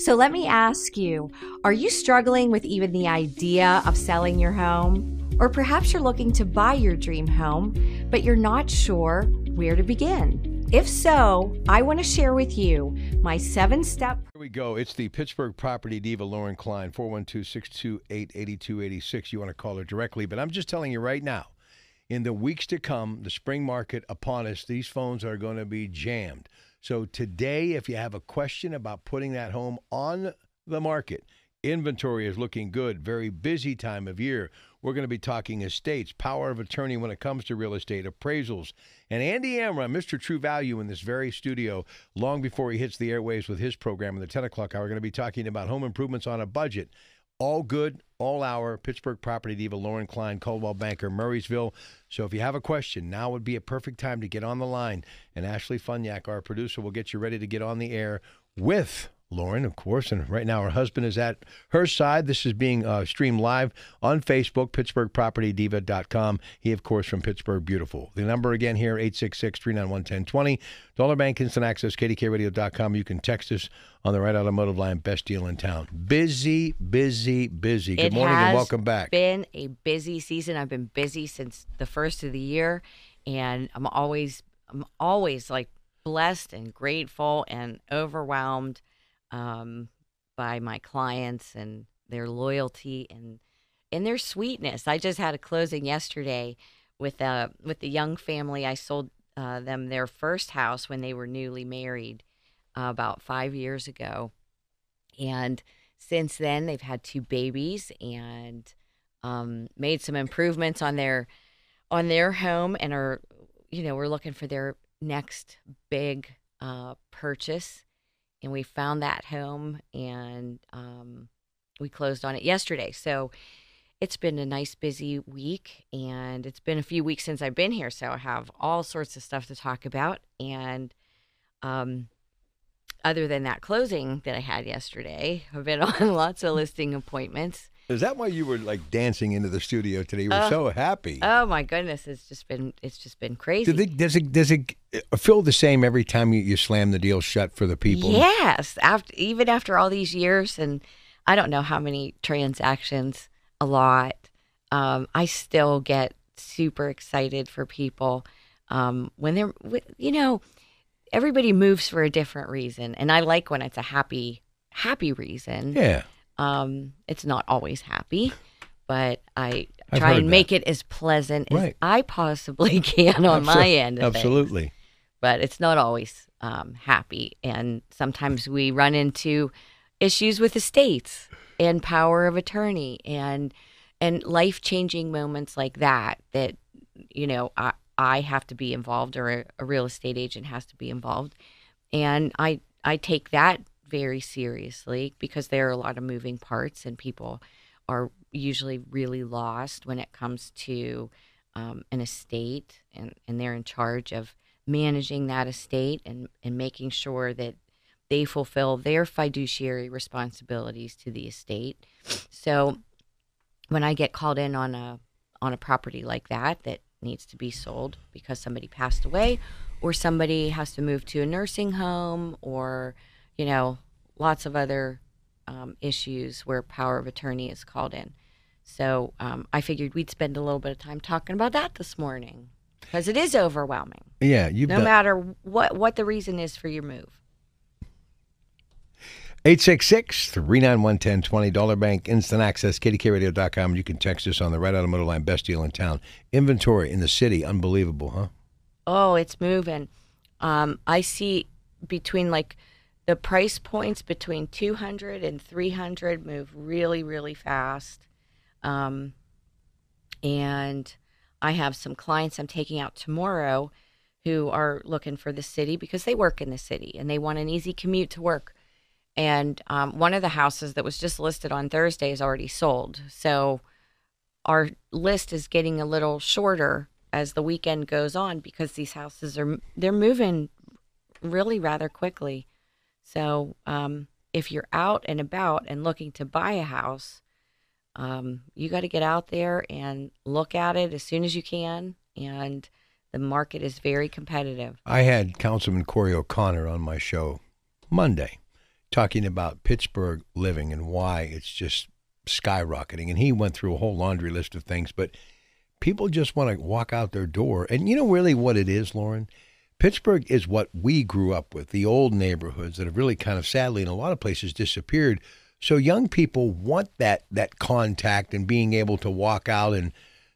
So let me ask you, are you struggling with even the idea of selling your home? Or perhaps you're looking to buy your dream home, but you're not sure where to begin? If so, I want to share with you my 7-step. Here we go. It's the Pittsburgh property diva, Lauren Klein, 412-628-8286. You want to call her directly, but I'm just telling you right now, in the weeks to come, the spring market upon us, these phones are going to be jammed. So today, if you have a question about putting that home on the market, inventory is looking good, very busy time of year. We're going to be talking estates, power of attorney when it comes to real estate, appraisals. And Andy Amron, Mr. True Value in this very studio, long before he hits the airwaves with his program in the 10 o'clock hour, we're going to be talking about home improvements on a budget. All good, all hour, Pittsburgh property diva, Lauren Klein, Coldwell Banker, Murraysville. So if you have a question, now would be a perfect time to get on the line. And Ashley Funyak, our producer, will get you ready to get on the air with Lauren, of course, and right now her husband is at her side. This is being streamed live on Facebook, PittsburghPropertyDiva.com. He, of course, from Pittsburgh Beautiful. The number again here, 866-391-1020. Dollar Bank Instant Access, KDKRadio.com. You can text us on the right automotive line, best deal in town. Busy, busy, busy. Good morning and welcome back. It's been a busy season. I've been busy since the first of the year, and I'm always like blessed and grateful and overwhelmed by my clients and their loyalty and their sweetness. I just had a closing yesterday with the young family. I sold them their first house when they were newly married about 5 years ago, and since then they've had 2 babies and made some improvements on their home and are, we're looking for their next big purchase. And we found that home, and we closed on it yesterday. So it's been a nice, busy week, and it's been a few weeks since I've been here, so I have all sorts of stuff to talk about. And other than that closing that I had yesterday, I've been on lots of listing appointments. Is that why you were like dancing into the studio today? You were so happy. Oh my goodness, it's just been crazy. Does it feel the same every time you slam the deal shut for the people? Yes, even after all these years, and I don't know how many transactions, a lot. I still get super excited for people when they're, everybody moves for a different reason, and I like when it's a happy reason. Yeah. It's not always happy, but I try and make it as pleasant as I possibly can on my end of Absolutely. Things. But it's not always happy, and sometimes we run into issues with estates and power of attorney and life-changing moments like that I have to be involved, or a real estate agent has to be involved, and I take that very seriously because there are a lot of moving parts, and people are usually really lost when it comes to an estate, and they're in charge of managing that estate and making sure that they fulfill their fiduciary responsibilities to the estate. So when I get called in on a property like that needs to be sold because somebody passed away, or somebody has to move to a nursing home, or lots of other issues where power of attorney is called in. So I figured we'd spend a little bit of time talking about that this morning because it is overwhelming. Yeah, no matter what the reason is for your move. 866-391-1020, Dollar Bank Instant Access, KDKRadio.com. You can text us on the right automotive line, best deal in town. Inventory in the city, unbelievable, huh? Oh, it's moving. I see between the price points between 200 and 300 move really, really fast. And I have some clients I'm taking out tomorrow who are looking for the city because they work in the city and they want an easy commute to work. And one of the houses that was just listed on Thursday is already sold. So our list is getting a little shorter as the weekend goes on because these houses they're moving really rather quickly. So if you're out and about and looking to buy a house, you got to get out there and look at it as soon as you can. And the market is very competitive. I had Councilman Corey O'Connor on my show Monday. talking about Pittsburgh living and why it's just skyrocketing. And he went through a whole laundry list of things, but people just want to walk out their door. And you know really what it is, Lauren? Pittsburgh is what we grew up with, the old neighborhoods that have really kind of sadly in a lot of places disappeared. So young people want that contact and being able to walk out and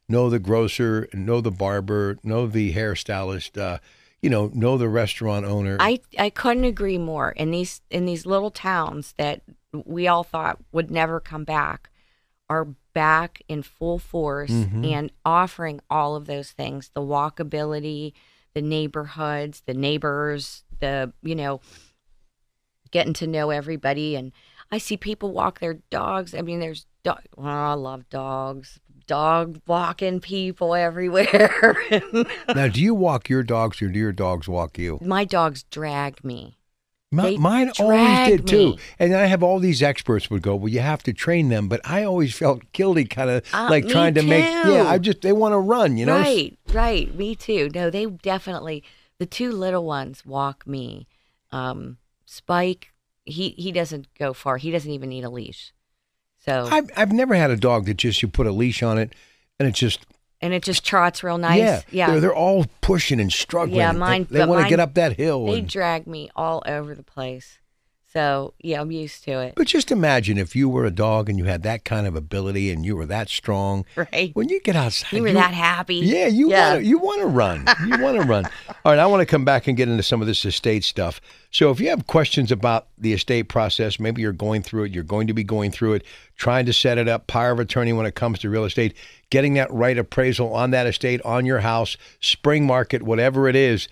know the grocer, know the barber, know the hairstylist, know the restaurant owner. I couldn't agree more. In these little towns that we all thought would never come back are back in full force and offering all of those things, the walkability, the neighborhoods, the neighbors, getting to know everybody. And I see people walk their dogs. I mean, there's I love dogs. Dog walking people everywhere. Now, do you walk your dogs or do your dogs walk you? My dogs drag me. Mine always did too. And I have all these experts would go, well, you have to train them. But I always felt guilty kind of like trying to make, they want to run, you know? Right. Me too. No, they definitely, the two little ones walk me. Spike, he doesn't go far. He doesn't even need a leash. So I've never had a dog that just you put a leash on it and it just trots real nice. Yeah. They're all pushing and struggling. Yeah, mine. They want to get up that hill. They drag me all over the place. So yeah, I'm used to it. But just imagine if you were a dog and you had that kind of ability and you were that strong. Right. When you get outside, you were that happy. Yeah, you want to run. You want to run. All right, I want to come back and get into some of this estate stuff. So if you have questions about the estate process, maybe you're going through it, you're going to be going through it, trying to set it up, power of attorney when it comes to real estate, getting that right appraisal on that estate, on your house, spring market, whatever it is.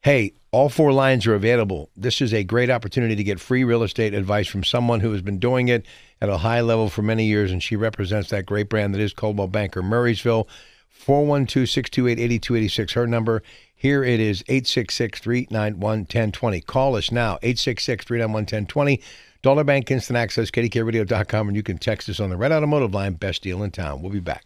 Hey, all 4 lines are available. This is a great opportunity to get free real estate advice from someone who has been doing it at a high level for many years, and she represents that great brand that is Coldwell Banker Murraysville. 412-628-8286, her number. Here it is, 866-391-1020. Call us now, 866-391-1020. Dollar Bank Instant Access, KDKRadio.com, and you can text us on the Red Automotive line, best deal in town. We'll be back.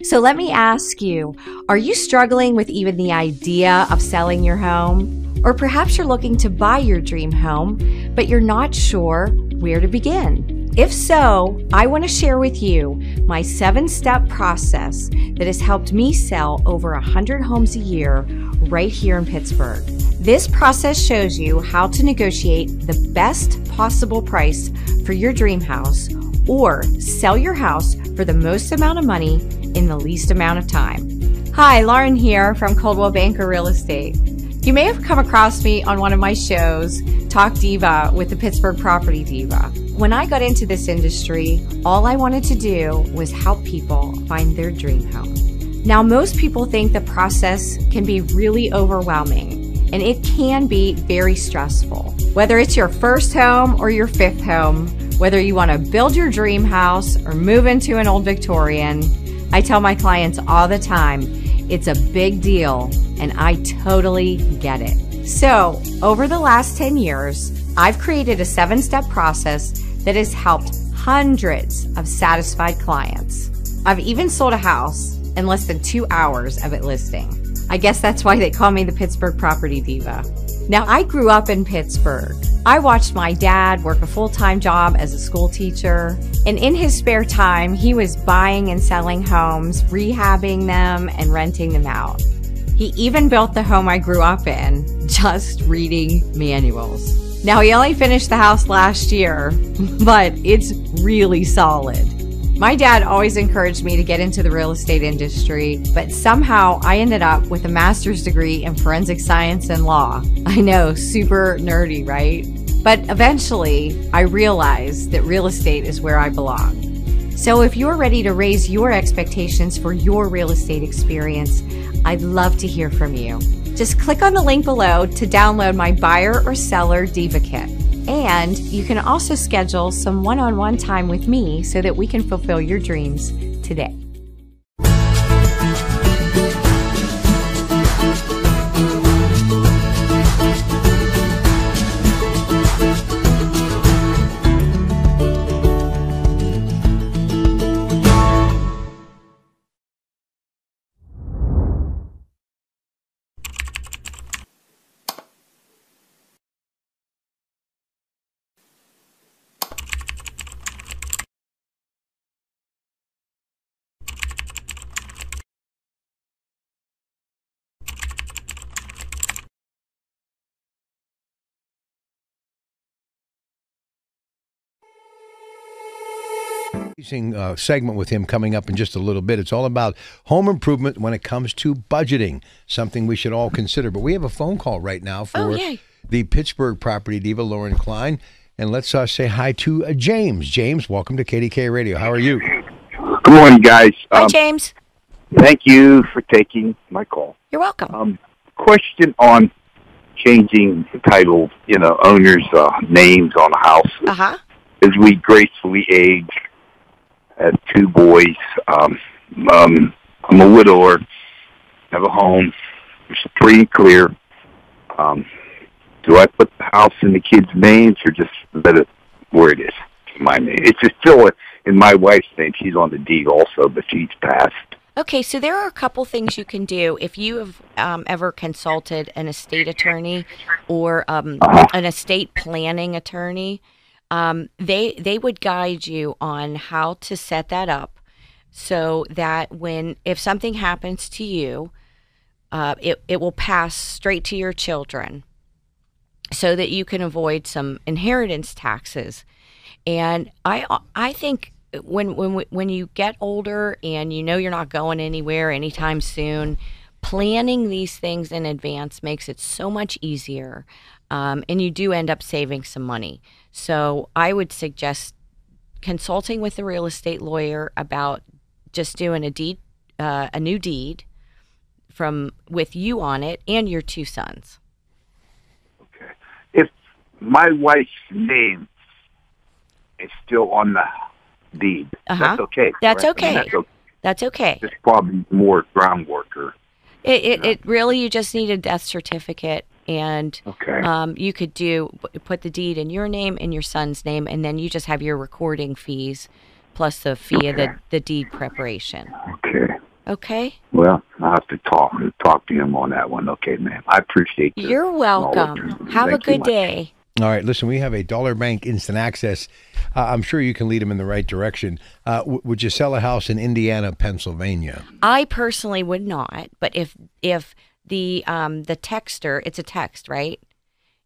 So let me ask you, are you struggling with even the idea of selling your home? Or perhaps you're looking to buy your dream home, but you're not sure where to begin. If so, I want to share with you my 7-step process that has helped me sell over 100 homes a year right here in Pittsburgh. This process shows you how to negotiate the best possible price for your dream house or sell your house for the most amount of money in the least amount of time. Hi, Lauren here from Coldwell Banker Real Estate. You may have come across me on one of my shows, Talk Diva with the Pittsburgh Property Diva. When I got into this industry, all I wanted to do was help people find their dream home. Now, most people think the process can be really overwhelming, and it can be very stressful. Whether it's your first home or your 5th home, whether you want to build your dream house or move into an old Victorian, I tell my clients all the time, it's a big deal, and I totally get it. So, over the last 10 years, I've created a 7-step process that has helped hundreds of satisfied clients. I've even sold a house in less than 2 hours of it listing. I guess that's why they call me the Pittsburgh Property Diva. Now, I grew up in Pittsburgh. I watched my dad work a full-time job as a school teacher, and in his spare time, he was buying and selling homes, rehabbing them, and renting them out. He even built the home I grew up in, just reading manuals. Now, he only finished the house last year, but it's really solid. My dad always encouraged me to get into the real estate industry, but somehow I ended up with a master's degree in forensic science and law. I know, super nerdy, right? But eventually, I realized that real estate is where I belong. So if you're ready to raise your expectations for your real estate experience, I'd love to hear from you. Just click on the link below to download my Buyer or Seller Diva Kit. And you can also schedule some one-on-one time with me so that we can fulfill your dreams today. Segment with him coming up in just a little bit. It's all about home improvement when it comes to budgeting, something we should all consider. But we have a phone call right now for the Pittsburgh property diva, Lauren Klein. And let's say hi to James. James, welcome to KDKA Radio. How are you? Good morning, guys. Hi, James. Thank you for taking my call. You're welcome. Question on changing the title, owners' names on a house. Uh-huh. As we gracefully age, have 2 boys. I'm a widower, have a home. It's free and clear. Do I put the house in the kids' names or just let it where it is? My name. It's just still in my wife's name. She's on the deed also, but she's passed. Okay, so there are a couple things you can do if you have ever consulted an estate attorney or an estate planning attorney. They would guide you on how to set that up so that if something happens to you, it will pass straight to your children, so that you can avoid some inheritance taxes. And I think when you get older and you're not going anywhere anytime soon, planning these things in advance makes it so much easier, and you do end up saving some money. So I would suggest consulting with a real estate lawyer about just doing a new deed with you on it and your 2 sons. Okay. If my wife's name is still on the deed, that's okay. That's right? okay. I mean, that's okay. That's okay. It's probably more groundwork. It really, you just need a death certificate, and you could put the deed in your name and your son's name, and then you just have your recording fees plus the fee of the deed preparation. Okay. Well, I'll have to talk to him on that one. Okay, ma'am. I appreciate you. You're welcome. Have a good day. All right, listen, we have a Dollar Bank Instant Access. I'm sure you can lead them in the right direction. Would you sell a house in Indiana, Pennsylvania? I personally would not, but if the texter, it's a text, right?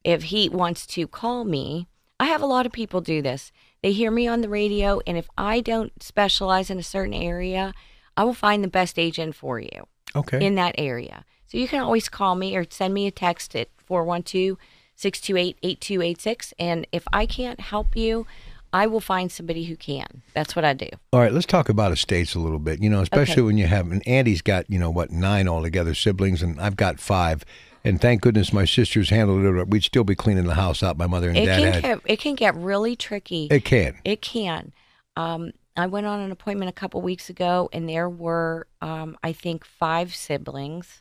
If he wants to call me, I have a lot of people do this. They hear me on the radio, and if I don't specialize in a certain area, I will find the best agent for you in that area. So you can always call me or send me a text at 412-628-8286. And if I can't help you, I will find somebody who can. That's what I do. All right, let's talk about estates a little bit, especially when you have, and Andy's got, 9 altogether siblings, and I've got 5. And thank goodness my sisters handled it. We'd still be cleaning the house out. My mother and dad had. It can get really tricky. It can. It can. I went on an appointment a couple weeks ago, and there were, I think, 5 siblings.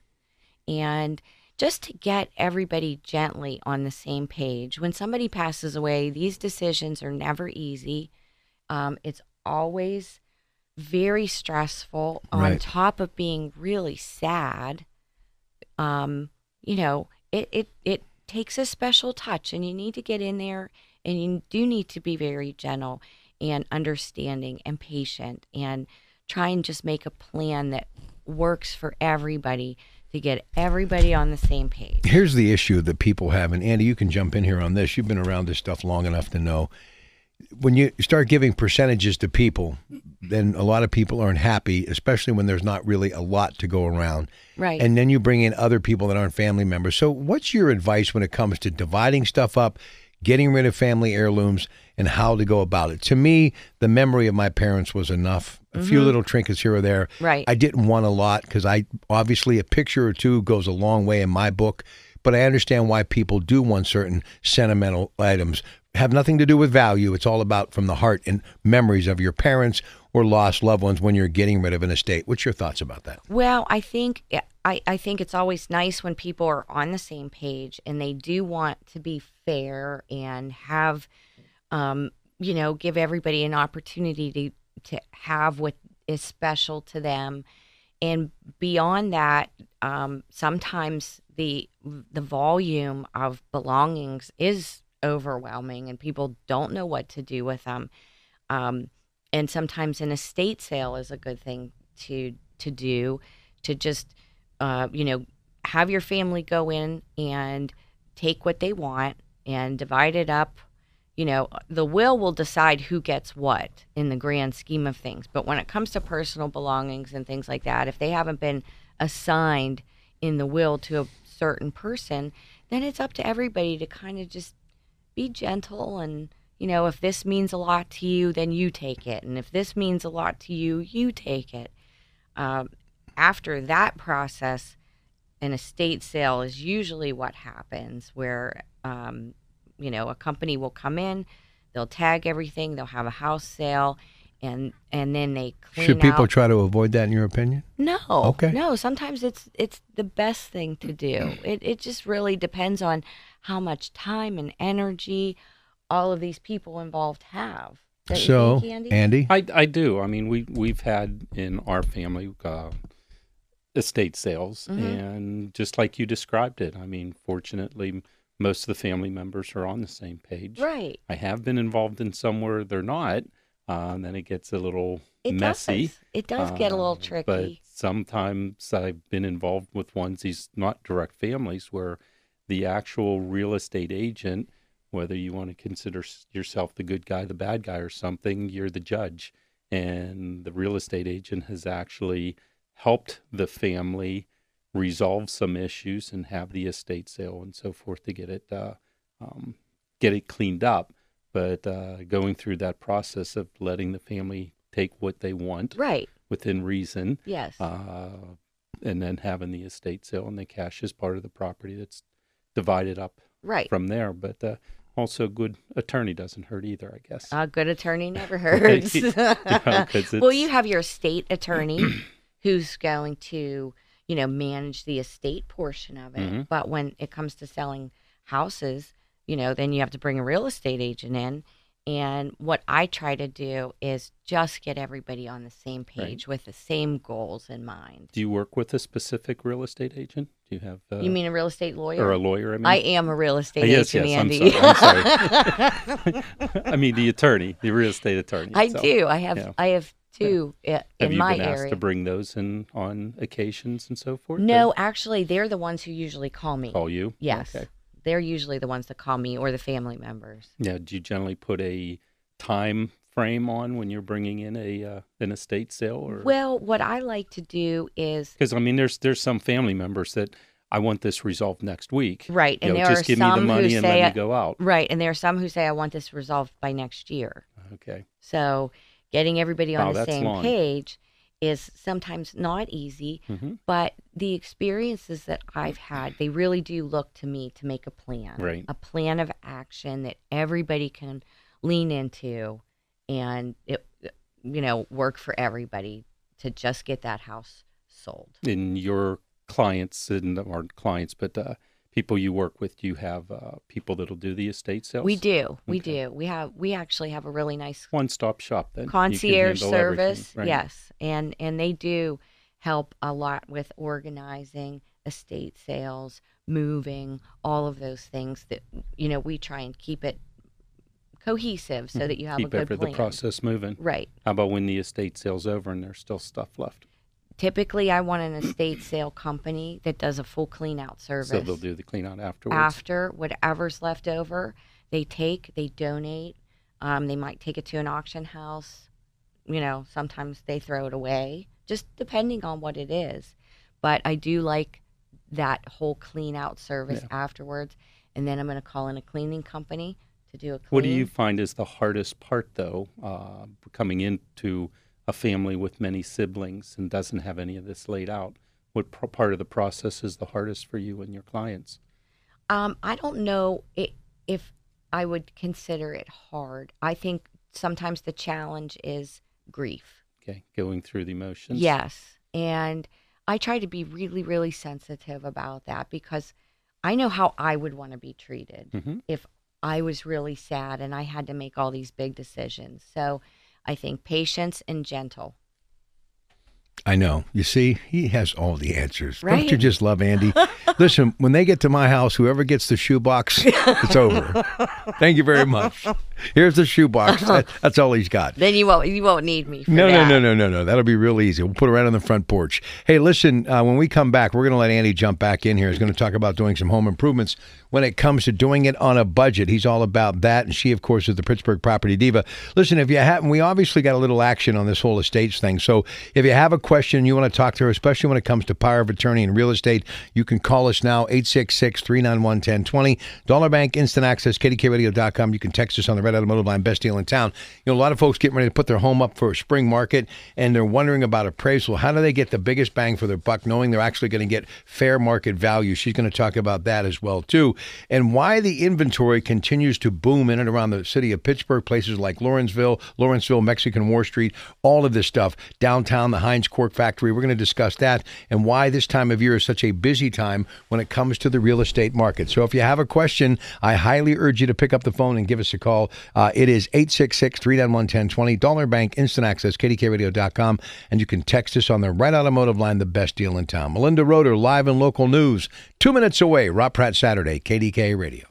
And just to get everybody gently on the same page, when somebody passes away, these decisions are never easy. It's always very stressful on top of being really sad. It takes a special touch, and you need to get in there, and you do need to be very gentle and understanding and patient, and try and just make a plan that works for everybody to get everybody on the same page. Here's the issue that people have, and Andy, you can jump in here on this. You've been around this stuff long enough to know. When you start giving percentages to people, then a lot of people aren't happy, especially when there's not really a lot to go around. Right. And then you bring in other people that aren't family members. So what's your advice when it comes to dividing stuff up, getting rid of family heirlooms, and how to go about it? To me, the memory of my parents was enough. A few little trinkets here or there. Right. I didn't want a lot because obviously a picture or two goes a long way in my book, but I understand why people do want certain sentimental items. Have nothing to do with value. It's all about from the heart and memories of your parents or lost loved ones when you're getting rid of an estate. What's your thoughts about that? Well, I think it's always nice when people are on the same page and they do want to be fair and have, give everybody an opportunity to have what is special to them. And beyond that, sometimes the volume of belongings is overwhelming and people don't know what to do with them. And sometimes an estate sale is a good thing to do, to just, have your family go in and take what they want and divide it up, the will decide who gets what in the grand scheme of things. But when it comes to personal belongings and things like that, if they haven't been assigned in the will to a certain person, then it's up to everybody to kind of just be gentle. And, if this means a lot to you, then you take it. And if this means a lot to you, you take it. After that process, an estate sale is usually what happens, where a company will come in, they'll tag everything, they'll have a house sale, and then they clean Should people out. try to avoid that, in your opinion? No. Okay. No, sometimes it's the best thing to do. It just really depends on how much time and energy all of these people involved have. Don't So, you think, Andy? Andy? I do. I mean, we've had in our family estate sales, and just like you described it, I mean, fortunately, most of the family members are on the same page. Right. I have been involved in some where they're not, and then it gets a little messy. It does get a little tricky. But sometimes I've been involved with ones, these not direct families, where the actual real estate agent, whether you want to consider yourself the good guy, the bad guy, or something, you're the judge. And the real estate agent has actually helped the family resolve some issues and have the estate sale and so forth to get it cleaned up. But going through that process of letting the family take what they want, right, within reason, yes, and then having the estate sale and the cash is part of the property that's divided up right from there. But also, a good attorney doesn't hurt either, I guess. A good attorney never hurts. Well, you have your estate attorney who's going to, manage the estate portion of it. But when it comes to selling houses, then you have to bring a real estate agent in. And what I try to do is just get everybody on the same page with the same goals in mind. Do you work with a specific real estate agent? Do you have? You mean a real estate lawyer? Or a lawyer, I mean? I am a real estate yes, agent, yes, Andy. I'm sorry. I mean, the attorney, the real estate attorney. I itself. do. I have two Have in you my been asked area. to bring those in on occasions and so forth? No, actually, they're the ones who usually call me. Call you? Yes. Okay. They're usually the ones that call me or the family members. Yeah. Do you generally put a time frame on when you're bringing in an estate sale? Or? Well, what I like to do is... Because, I mean, there's some family members that I want this resolved next week. Right. And there just are give me the some money who and say, let me go out. Right. And there are some who say, I want this resolved by next year. Okay. So getting everybody on the that's same long. page is sometimes not easy, but the experiences that I've had, they really do look to me to make a plan. Right. A plan of action that everybody can lean into and it work for everybody to just get that house sold. In your clients, aren't clients, but people you work with, do you have people that'll do the estate sales? We do. We Okay. do. We actually have a really nice One-stop shop then. You can concierge handle everything, service. right? Yes. And they do help a lot with organizing estate sales, moving, all of those things that, we try and keep it cohesive so that you have Keep a good plan. the process moving. Right. How about when the estate sale's over and there's still stuff left? Typically, I want an estate sale company that does a full clean out service. So they'll do the clean out afterwards? After whatever's left over, they donate. They might take it to an auction house. Sometimes they throw it away, just depending on what it is. But I do like that whole clean out service afterwards. And then I'm going to call in a cleaning company to do a clean. What do you find is the hardest part, though, coming into a family with many siblings and doesn't have any of this laid out? What part of the process is the hardest for you and your clients? I don't know if I would consider it hard. I think sometimes the challenge is grief. Okay, going through the emotions. Yes. And I try to be really, really sensitive about that because I know how I would want to be treated if I was really sad and I had to make all these big decisions. So I think patience and gentle. I know. You see, he has all the answers. Right. Don't you just love Andy? Listen, when they get to my house, whoever gets the shoebox, it's over. Thank you very much. Here's the shoebox. That's all he's got. Then you won't need me for No. that. That'll be real easy. We'll put it right on the front porch. Hey, listen, when we come back, we're going to let Andy jump back in here. He's going to talk about doing some home improvements when it comes to doing it on a budget. He's all about that. And she, of course, is the Pittsburgh property diva. Listen, if you haven't, we obviously got a little action on this whole estates thing. So if you have a question, you want to talk to her, especially when it comes to power of attorney and real estate, you can call us now, 866-391-1020. Dollar Bank Instant Access, KDKRadio.com. You can text us on the Red Automotive Line, best deal in town. You know, a lot of folks getting ready to put their home up for a spring market, and they're wondering about appraisal. How do they get the biggest bang for their buck, knowing they're actually going to get fair market value? She's going to talk about that as well, too. And why the inventory continues to boom in and around the city of Pittsburgh, places like Lawrenceville, Mexican War Street, all of this stuff, downtown, the Heinz Cork Factory. We're going to discuss that and why this time of year is such a busy time when it comes to the real estate market. So if you have a question, I highly urge you to pick up the phone and give us a call. It is 866-391-1020. Dollar Bank Instant Access, KDKRadio.com. And you can text us on the Red Automotive Line, the best deal in town. Melinda Roeder, live and local news. 2 minutes away, Rob Pratt Saturday, KDKA Radio.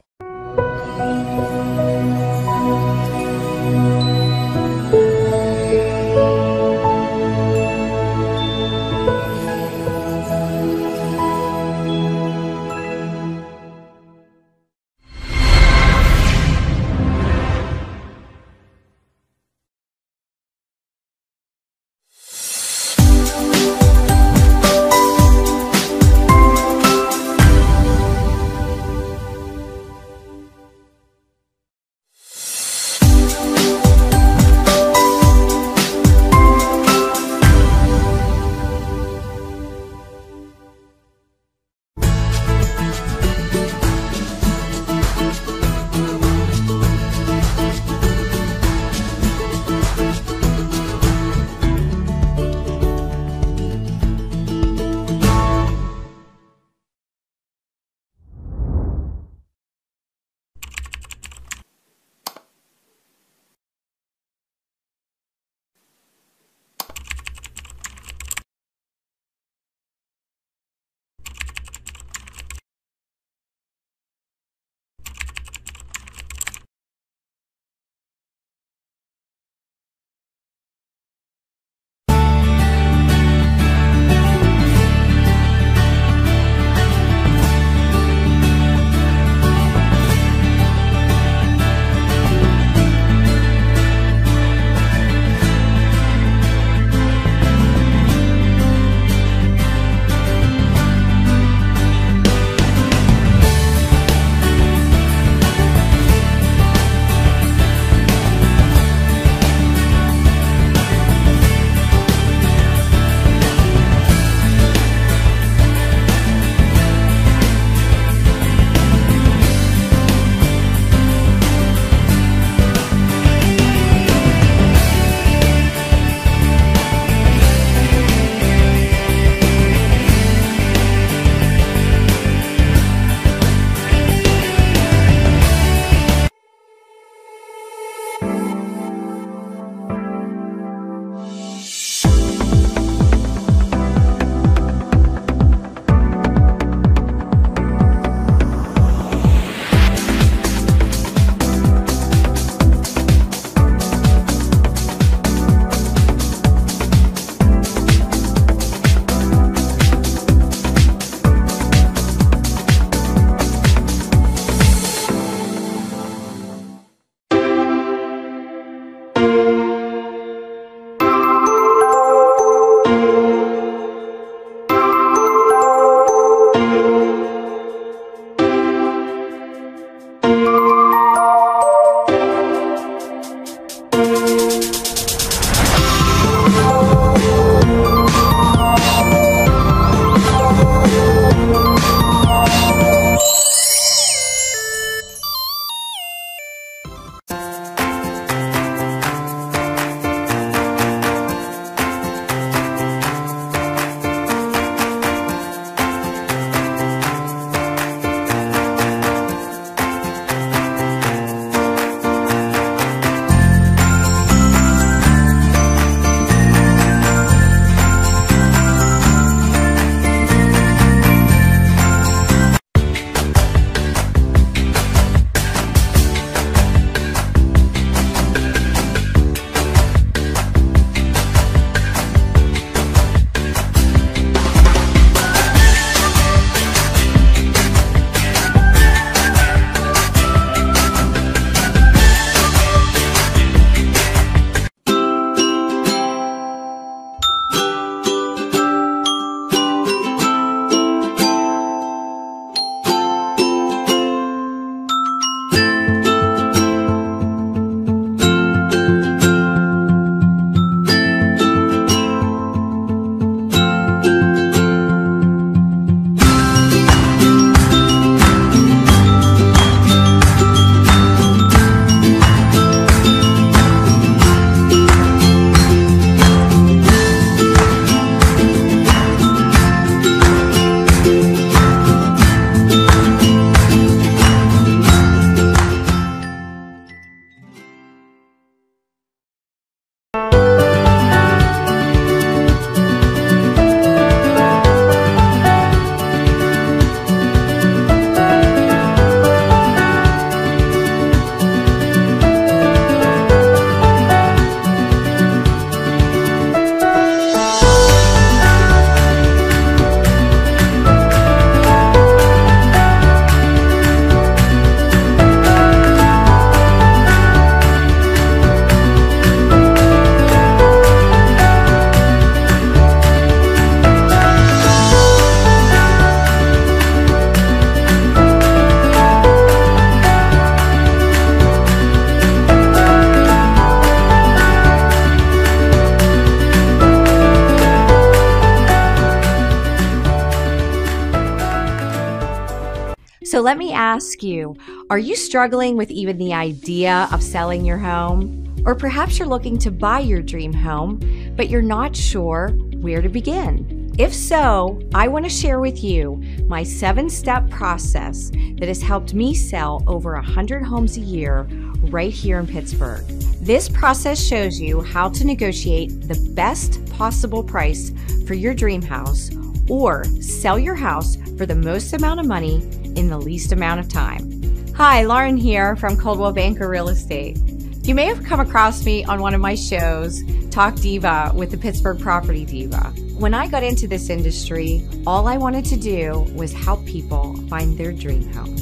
So let me ask you, are you struggling with even the idea of selling your home? Or perhaps you're looking to buy your dream home, but you're not sure where to begin? If so, I want to share with you my 7-step process that has helped me sell over 100 homes a year right here in Pittsburgh. This process shows you how to negotiate the best possible price for your dream house or sell your house for the most amount of money in the least amount of time. Hi, Lauren here from Coldwell Banker Real Estate. You may have come across me on one of my shows, Talk Diva with the Pittsburgh Property Diva. When I got into this industry, all I wanted to do was help people find their dream home.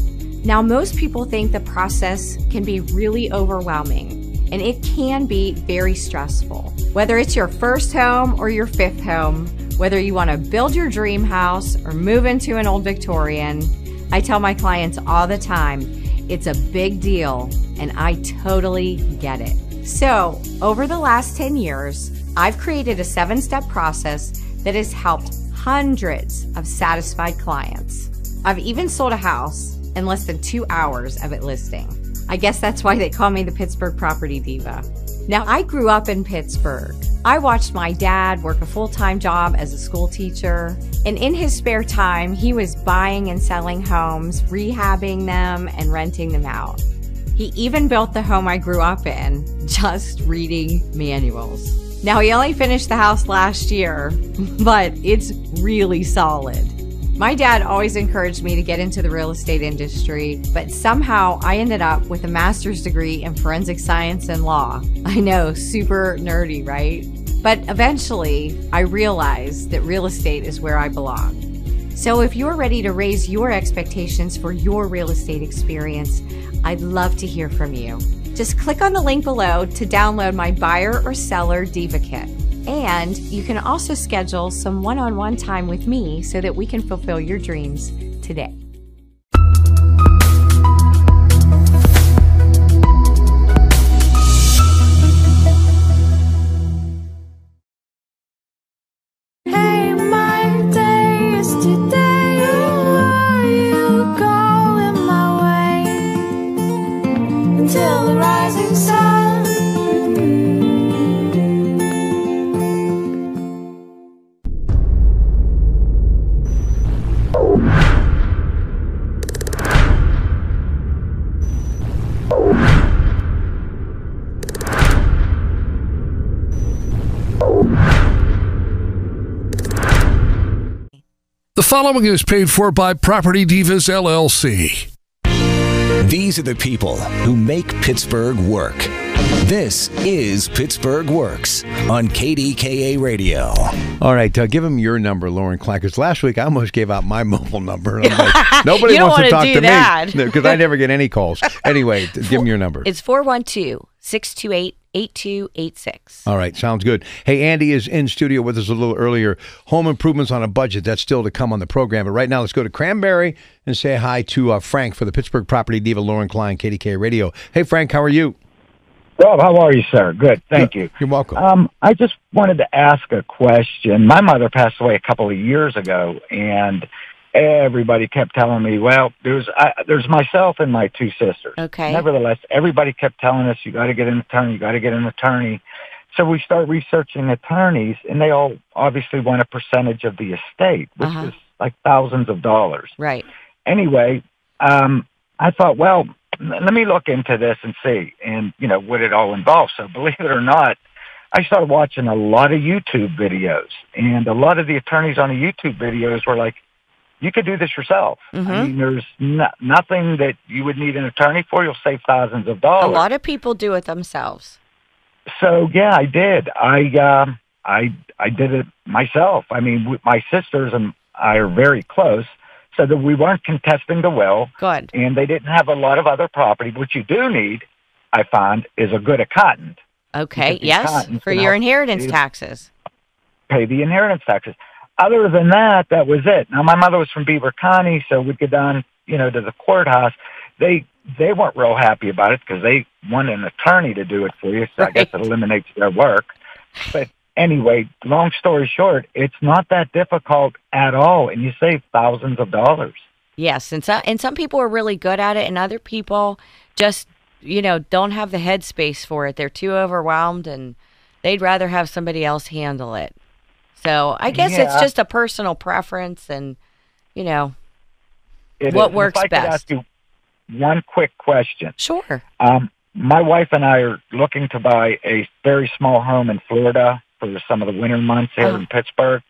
Now, most people think the process can be really overwhelming, and it can be very stressful. Whether it's your first home or your 5th home, whether you want to build your dream house or move into an old Victorian, I tell my clients all the time, it's a big deal, and I totally get it. So, over the last 10 years, I've created a 7-step process that has helped hundreds of satisfied clients. I've even sold a house in less than 2 hours of it listing. I guess that's why they call me the Pittsburgh Property Diva. Now, I grew up in Pittsburgh. I watched my dad work a full-time job as a school teacher, and in his spare time, he was buying and selling homes, rehabbing them, and renting them out. He even built the home I grew up in, just reading manuals. Now, he only finished the house last year, but it's really solid. My dad always encouraged me to get into the real estate industry, but somehow I ended up with a master's degree in forensic science and law. I know, super nerdy, right? But eventually, I realized that real estate is where I belong. So if you're ready to raise your expectations for your real estate experience, I'd love to hear from you. Just click on the link below to download my Buyer or Seller Diva Kit. And you can also schedule some one-on-one time with me so that we can fulfill your dreams today. Hey, my day is today. Are you going my way until the rising sun? The following is paid for by Property Divas, LLC. These are the people who make Pittsburgh work. This is Pittsburgh Works on KDKA Radio. All right, give him your number, Lauren Klein, because last week I almost gave out my mobile number. I'm like, nobody You don't wants to wanna talk do to that. me because I never get any calls. Anyway, give him your number. It's 412-628-8286. All right, sounds good. Hey, Andy is in studio with us a little earlier. Home improvements on a budget, that's still to come on the program. But right now, let's go to Cranberry and say hi to Frank for the Pittsburgh Property Diva, Lauren Klein, KDKA Radio. Hey, Frank, how are you? Rob, how are you, sir? Good, thank you. You're welcome. I just wanted to ask a question. My mother passed away a couple of years ago, and everybody kept telling me, well, there's myself and my 2 sisters. Okay. Nevertheless, everybody kept telling us, you got to get an attorney, you got to get an attorney. So we start researching attorneys, and they all obviously want a percentage of the estate, which is like thousands of dollars. Right. Anyway, I thought, well, let me look into this and see, and, what it all involves. So believe it or not, I started watching a lot of YouTube videos, and a lot of the attorneys on the YouTube videos were like, you could do this yourself. Mm-hmm. I mean, there's nothing that you would need an attorney for. You'll save thousands of dollars. A lot of people do it themselves. So, yeah, I did. I did it myself. I mean, my sisters and I are very close, so that we weren't contesting the will. Good. And they didn't have a lot of other property. What you do need, I find, is a good accountant. Okay, yes, for your inheritance taxes. Pay the inheritance taxes. Other than that, that was it. Now, my mother was from Beaver County, so we'd go down, to the courthouse. They weren't real happy about it because they want an attorney to do it for you, so I guess it eliminates their work. But anyway, long story short, it's not that difficult at all, and you save thousands of dollars. Yes, and some people are really good at it, and other people just don't have the headspace for it. They're too overwhelmed, and they'd rather have somebody else handle it. So I guess it's just a personal preference, and what works if I best. Could ask you one quick question. Sure. My wife and I are looking to buy a very small home in Florida for some of the winter months here in Pittsburgh.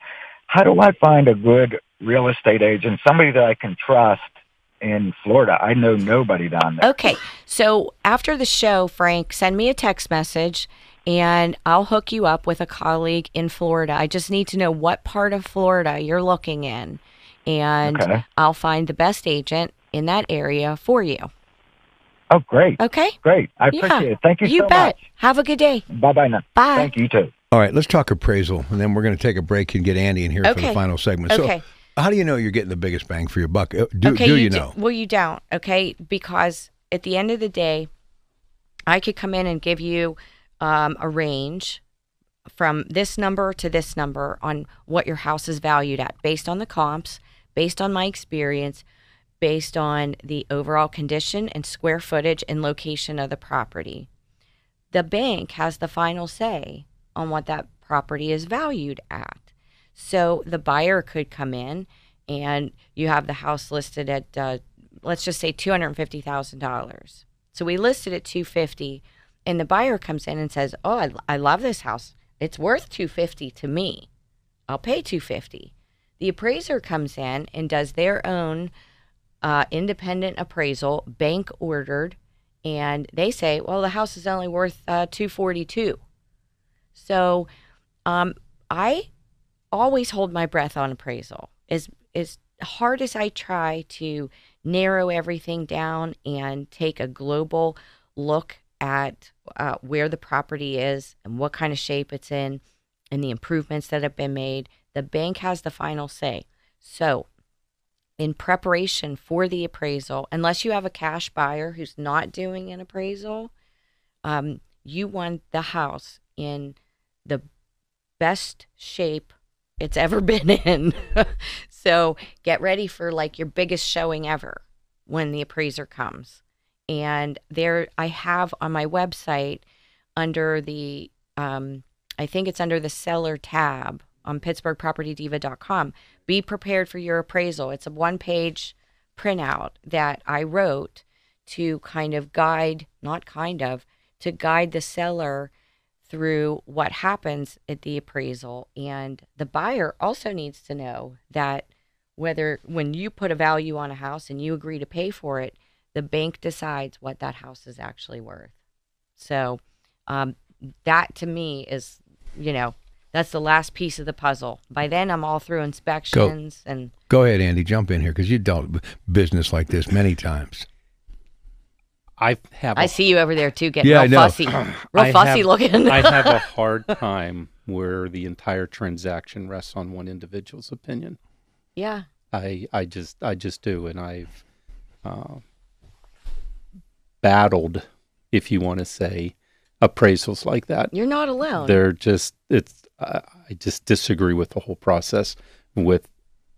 How do I find a good real estate agent, somebody that I can trust in Florida? I know nobody down there. Okay. So after the show, Frank, send me a text message and I'll hook you up with a colleague in Florida. I just need to know what part of Florida you're looking in, and I'll find the best agent in that area for you. Oh, great. Okay. Great. I appreciate it. Thank you so much. You bet. Have a good day. Bye-bye now. Bye. Thank you, too. All right, let's talk appraisal, and then we're going to take a break and get Andy in here for the final segment. Okay. So how do you know you're getting the biggest bang for your buck? Do you know? Well, you don't, okay? Because at the end of the day, I could come in and give you a range from this number to this number on what your house is valued at based on the comps, based on my experience, based on the overall condition and square footage and location of the property. The bank has the final say on what that property is valued at. So the buyer could come in and you have the house listed at, let's just say $250,000. So we listed at $250,000, and the buyer comes in and says, "Oh, I love this house. It's worth $250,000 to me. I'll pay $250,000." The appraiser comes in and does their own independent appraisal, bank ordered, and they say, "Well, the house is only worth $242,000." So I always hold my breath on appraisal. As hard as I try to narrow everything down and take a global look at where the property is and what kind of shape it's in and the improvements that have been made, the bank has the final say. So in preparation for the appraisal, unless you have a cash buyer who's not doing an appraisal, you want the house in the best shape it's ever been in. So get ready for like your biggest showing ever when the appraiser comes. And there I have on my website under the, I think it's under the seller tab on PittsburghPropertyDiva.com. Be prepared for your appraisal. It's a one-page printout that I wrote to kind of guide, to guide the seller through what happens at the appraisal. And the buyer also needs to know that when you put a value on a house and you agree to pay for it, the bank decides what that house is actually worth. So that to me is, that's the last piece of the puzzle. By then, I'm all through inspections. Go ahead, Andy. Jump in here because you've dealt with business like this many times. I see you over there too, getting real fussy, looking. I have a hard time where the entire transaction rests on one individual's opinion. Yeah, I just do, and I've battled, if you want to say, appraisals like that. You're not alone. They're just I just disagree with the whole process, with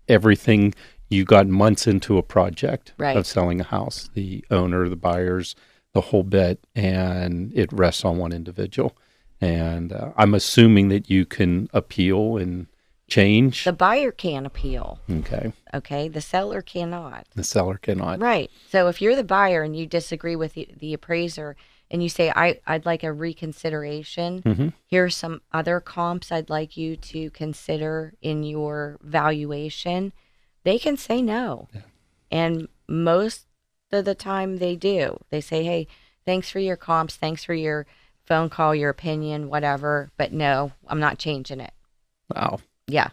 everything. You got months into a project of selling a house, the owner, the buyers, the whole bit, and it rests on one individual. And I'm assuming that you can appeal and change. The buyer can appeal. Okay. The seller cannot. The seller cannot. Right. So if you're the buyer and you disagree with the appraiser and you say, I'd like a reconsideration, here's some other comps I'd like you to consider in your valuation, they can say no. Yeah. And most of the time they do. They say, hey, thanks for your comps, thanks for your phone call, your opinion, whatever, but no, I'm not changing it. Wow. Yeah.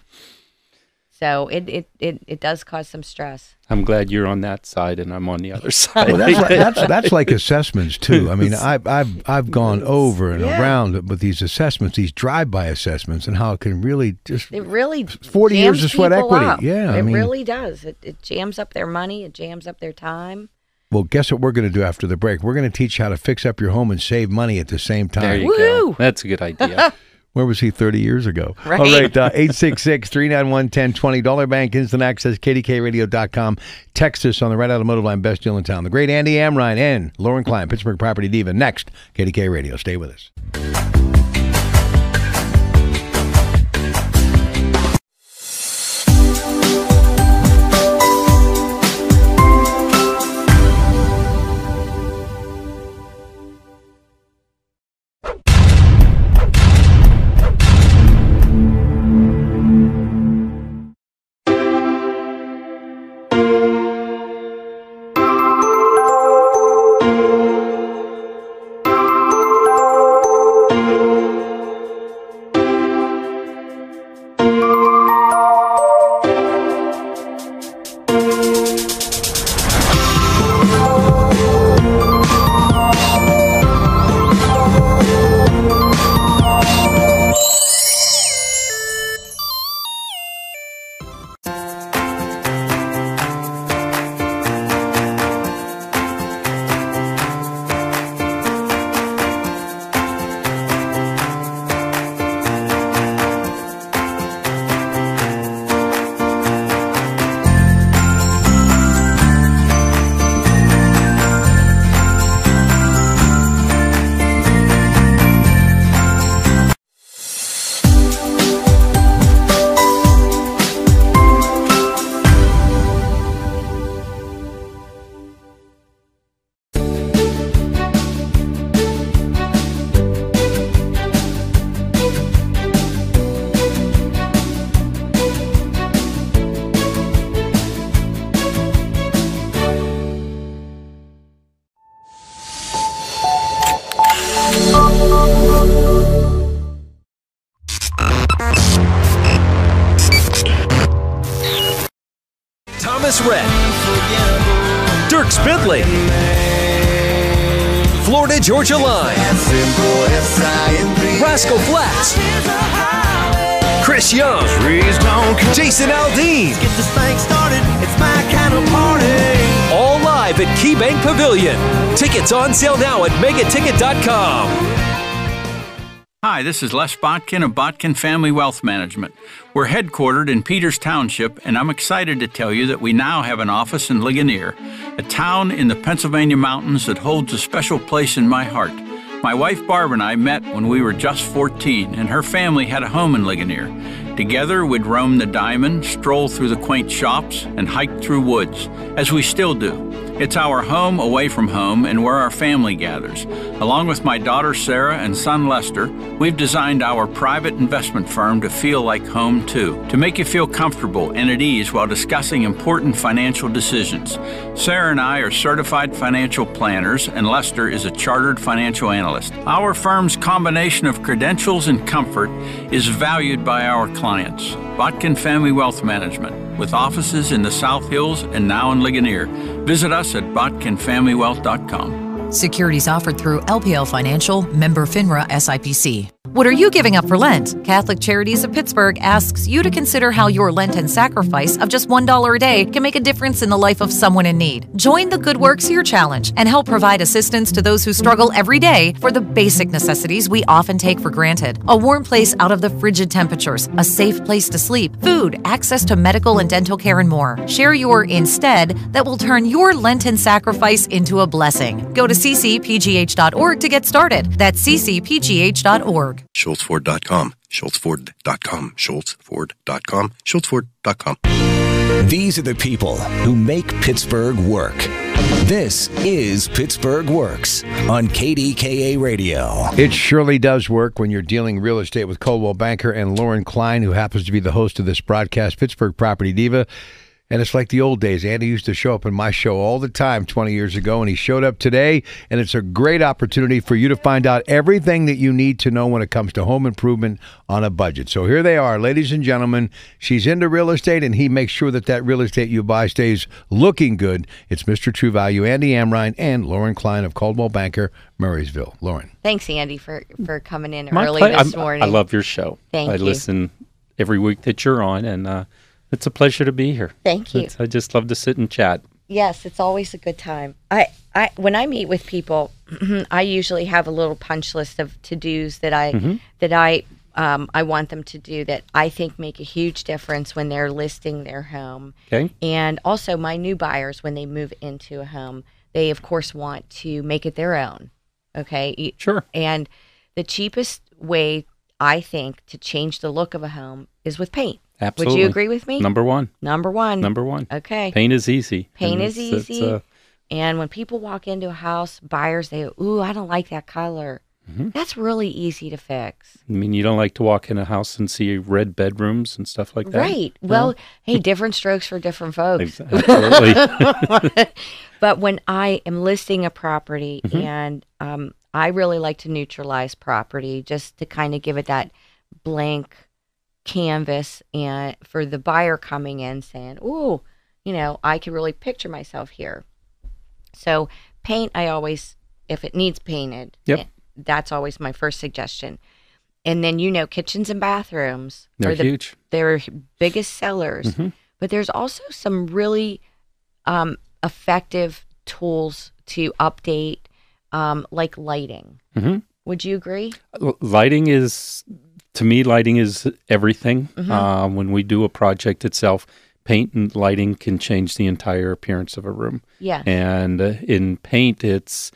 So it does cause some stress. I'm glad you're on that side and I'm on the other side. Well, that's like assessments too. I mean, I've gone over and around with these assessments, these drive-by assessments, and how it can really just 40 years of sweat equity. Up. Yeah, it really does. It jams up their money. It jams up their time. Well, guess what we're going to do after the break? We're going to teach how to fix up your home and save money at the same time. There you go. That's a good idea. Where was he 30 years ago? Right. All right, 866-391-1020. Dollar Bank, Instant Access, KDKRadio.com. Text us on the Red Automotive Line, best deal in town. The great Andy Amrine and Lauren Klein, Pittsburgh Property Diva. Next, KDK Radio. Stay with us. Thomas Rhett, Dirk Bentley, Florida Georgia Line, Rascal Flatts, Chris Young, Jason Aldean. All live at KeyBank Pavilion. Tickets on sale now at megaticket.com. Hi, this is Les Botkin of Botkin Family Wealth Management. We're headquartered in Peters Township, and I'm excited to tell you that we now have an office in Ligonier, a town in the Pennsylvania mountains that holds a special place in my heart. My wife Barb and I met when we were just 14, and her family had a home in Ligonier. Together, we'd roam the diamond, stroll through the quaint shops, and hike through woods, as we still do. It's our home away from home and where our family gathers. Along with my daughter Sarah and son Lester, we've designed our private investment firm to feel like home too, to make you feel comfortable and at ease while discussing important financial decisions. Sarah and I are certified financial planners, and Lester is a chartered financial analyst. Our firm's combination of credentials and comfort is valued by our clients. Botkin Family Wealth Management, with offices in the South Hills and now in Ligonier. Visit us at botkinfamilywealth.com. Securities offered through LPL Financial, member FINRA SIPC. What are you giving up for Lent? Catholic Charities of Pittsburgh asks you to consider how your Lenten sacrifice of just $1 a day can make a difference in the life of someone in need. Join the Good Works Here Challenge and help provide assistance to those who struggle every day for the basic necessities we often take for granted. A warm place out of the frigid temperatures, a safe place to sleep, food, access to medical and dental care, and more. Share your instead that will turn your Lenten sacrifice into a blessing. Go to ccpgh.org to get started. That's ccpgh.org. SchultzFord.com, SchultzFord.com, SchultzFord.com, SchultzFord.com. These are the people who make Pittsburgh work. This is Pittsburgh Works on KDKA Radio. It surely does work when you're dealing real estate with Coldwell Banker and Lauren Klein, who happens to be the host of this broadcast, Pittsburgh Property Diva. And it's like the old days. Andy used to show up in my show all the time 20 years ago, and he showed up today, and it's a great opportunity for you to find out everything that you need to know when it comes to home improvement on a budget. So here they are, ladies and gentlemen. She's into real estate, and he makes sure that that real estate you buy stays looking good. It's Mr. True Value, Andy Amrine, and Lauren Klein of Coldwell Banker, Murraysville. Lauren. Thanks, Andy, for coming in early this morning. I love your show. Thank you. I listen every week that you're on, and it's a pleasure to be here. Thank you. I just love to sit and chat. Yes, it's always a good time. When I meet with people, I usually have a little punch list of to-dos that I I want them to do that I think make a huge difference when they're listing their home. Okay. And also my new buyers, when they move into a home, they of course want to make it their own. Okay. Sure. And the cheapest way I think to change the look of a home is with paint. Absolutely. Would you agree with me? Number one. Number one. Okay. Paint is easy. Paint And is easy. And when people walk into a house, buyers, they go, ooh, I don't like that color. That's really easy to fix. I mean, you don't like to walk in a house and see red bedrooms and stuff like that? Right. Well, hey, different strokes for different folks. Absolutely. But when I am listing a property and I really like to neutralize property just to kind of give it that blank canvas and for the buyer coming in saying, ooh, I can really picture myself here. So paint, I always, if it needs painted, that's always my first suggestion. And then, kitchens and bathrooms they're are huge. They're biggest sellers. But there's also some really effective tools to update, like lighting. Would you agree? Lighting is everything. When we do a project itself, paint and lighting can change the entire appearance of a room. Yeah. And in paint, it's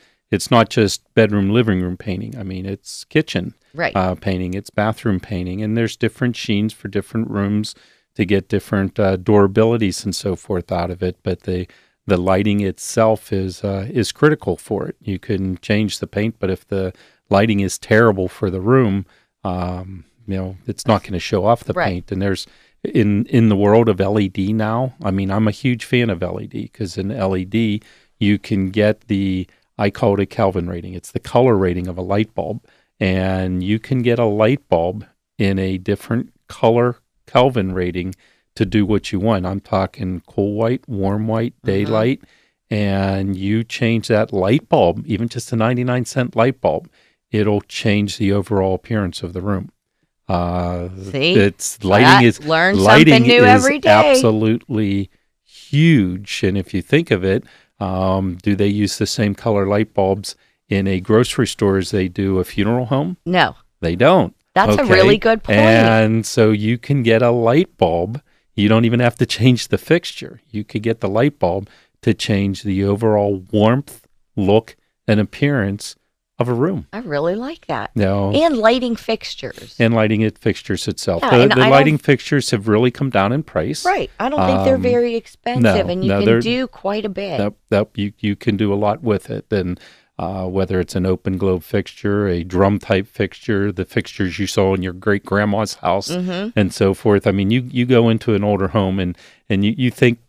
not just bedroom, living room painting. I mean, it's kitchen painting, it's bathroom painting, and there's different sheens for different rooms to get different durabilities and so forth out of it. But the lighting itself is critical for it. You can change the paint, but if the lighting is terrible for the room, it's not going to show off the paint. And there's in the world of LED now. I mean, I'm a huge fan of LED because in LED you can get I call it a Kelvin rating. It's the color rating of a light bulb. And you can get a light bulb in a different color Kelvin rating to do what you want. I'm talking cool white, warm white, daylight. And you change that light bulb, even just a 99-cent light bulb, it'll change the overall appearance of the room. See? Lighting learn something new every day. Absolutely huge. And if you think of it, do they use the same color light bulbs in a grocery store as they do a funeral home? No. They don't. That's a really good point. And so you can get a light bulb. You don't even have to change the fixture. You could get the light bulb to change the overall warmth, look, and appearance of a room. I really like that. No. And lighting fixtures. And lighting fixtures itself. Yeah, the lighting fixtures have really come down in price. Right. I don't think they're very expensive, and you can do quite a bit. You can do a lot with it. And whether it's an open globe fixture, a drum type fixture, the fixtures you saw in your great grandma's house, and so forth. I mean, you go into an older home and you think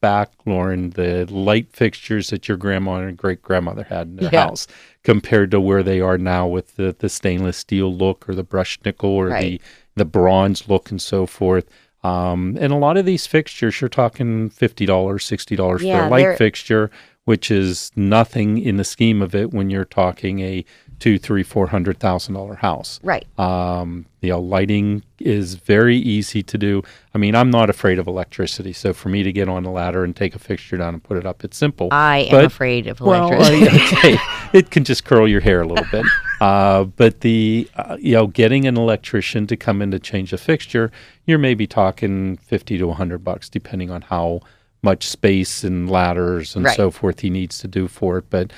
back, Lauren, the light fixtures that your grandma and great grandmother had in their house compared to where they are now with the stainless steel look or the brushed nickel or the bronze look and so forth. And a lot of these fixtures, you're talking $50, $60 for a light fixture, which is nothing in the scheme of it when you're talking a $200,000-$400,000 house. Right. Lighting is very easy to do. I mean, I'm not afraid of electricity, so for me to get on a ladder and take a fixture down and put it up, it's simple. I am afraid of electricity. It can just curl your hair a little bit. But getting an electrician to come in to change a fixture, you're maybe talking $50 to $100, depending on how much space and ladders and so forth he needs to do for it. But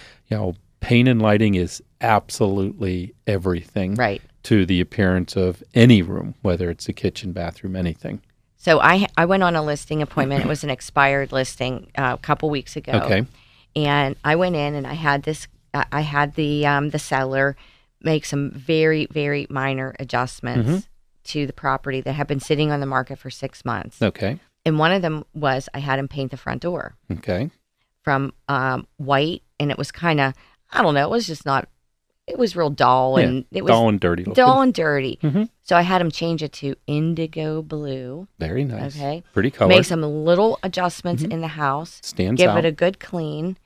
paint and lighting is absolutely everything to the appearance of any room, whether it's a kitchen, bathroom, anything. So I went on a listing appointment. It was an expired listing a couple weeks ago. Okay. And I went in and I had the seller make some very, very minor adjustments to the property that had been sitting on the market for 6 months. Okay. And one of them was I had him paint the front door. Okay. From white, and it was kind of, I don't know, it was just not, it was real dull. And it was dull and dirty. Dull and dirty. So I had him change it to indigo blue. Very nice. Okay. Pretty color. Make some little adjustments in the house. Stands Give out. it a good clean.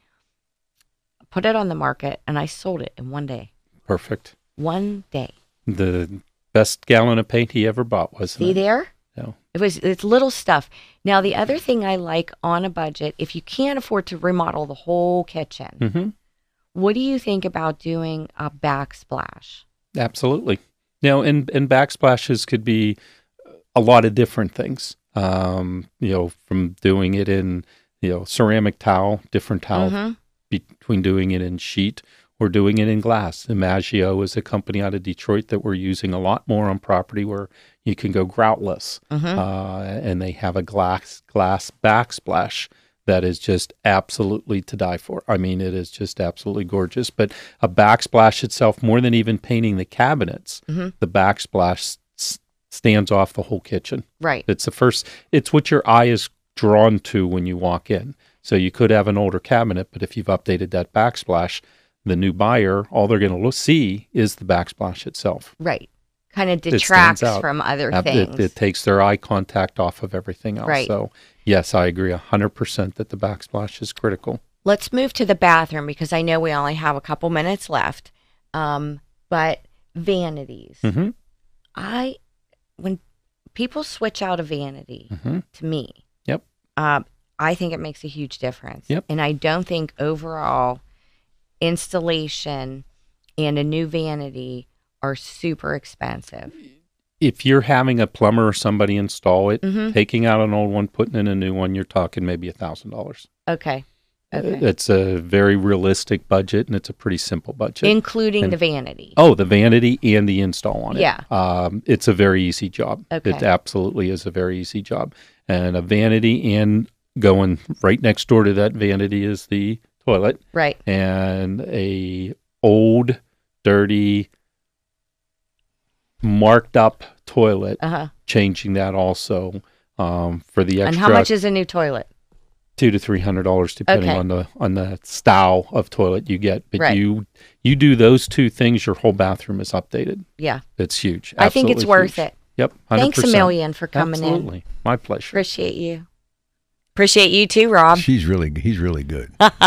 Put it on the market, and I sold it in one day. Perfect. One day. The best gallon of paint he ever bought, wasn't it? See there? No. It's little stuff. Now, the other thing I like on a budget, if you can't afford to remodel the whole kitchen, what do you think about doing a backsplash? Absolutely. Now, and backsplashes could be a lot of different things. From doing it in, ceramic towel, different towel, between doing it in sheet or doing it in glass. Imagio is a company out of Detroit that we're using a lot more on property where you can go groutless. And they have a glass backsplash that is just absolutely to die for. I mean, it is just absolutely gorgeous. But a backsplash itself, more than even painting the cabinets, the backsplash stands off the whole kitchen. Right. It's what your eye is drawn to when you walk in. So you could have an older cabinet, but if you've updated that backsplash, the new buyer, all they're going to see is the backsplash itself. Right. Kind of detracts from other things. It takes their eye contact off of everything else. Right. So, yes, I agree 100% that the backsplash is critical. Let's move to the bathroom because I know we only have a couple minutes left. But vanities. When people switch out a vanity, to me, I think it makes a huge difference. And I don't think overall installation and a new vanity are super expensive. If you're having a plumber or somebody install it, taking out an old one, putting in a new one, you're talking maybe $1,000. Okay. It's a very realistic budget, and it's a pretty simple budget. Including the vanity. Oh, the vanity and the install on it. Yeah. It's a very easy job. Okay. It absolutely is a very easy job. And a vanity, and going right next door to that vanity is the toilet. Right. And a old, dirty, marked up toilet, changing that also for the extra. And how much is a new toilet? $200 to $300 depending on the style of toilet you get. But you do those two things, your whole bathroom is updated. Yeah. It's huge. I think it's worth it. Yep. 100%. Thanks a million for coming in. Absolutely. My pleasure. Appreciate you. Appreciate you too, Rob. He's really good.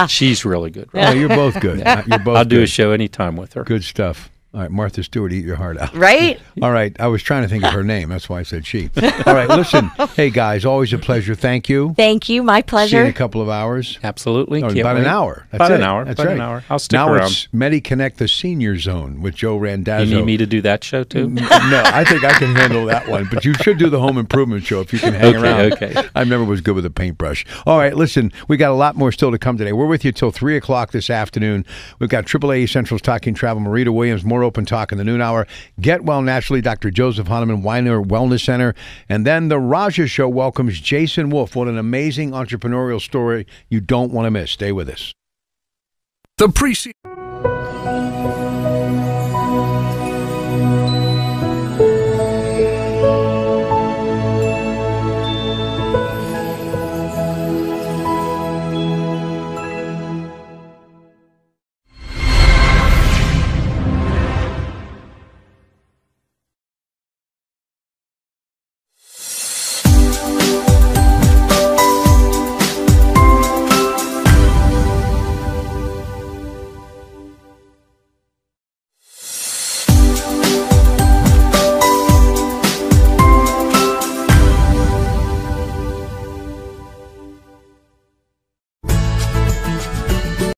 She's really good, Rob. Oh, you're both good. You're both I'll do a show anytime with her. Good stuff. All right, Martha Stewart, eat your heart out. Right? All right, I was trying to think of her name. That's why I said she. All right, listen. Hey, guys, always a pleasure. Thank you. Thank you. My pleasure. See you in a couple of hours. Absolutely. About an hour. That's about it. an hour. That's about right. an hour. I'll stick now around. It's MediConnect, the Senior Zone with Joe Randazzo. You need me to do that show too? No, I think I can handle that one. But you should do the home improvement show if you can hang around. Okay. I never was good with a paintbrush. All right, listen, we got a lot more still to come today. We're with you till 3 o'clock this afternoon. We've got AAA Central's Talking Travel, Marita Williams, more open talk in the noon hour. Get Well Naturally, Dr. Joseph Hahnemann, Weiner Wellness Center. And then the Raja Show welcomes Jason Wolf. What an amazing entrepreneurial story you don't want to miss. Stay with us. The pre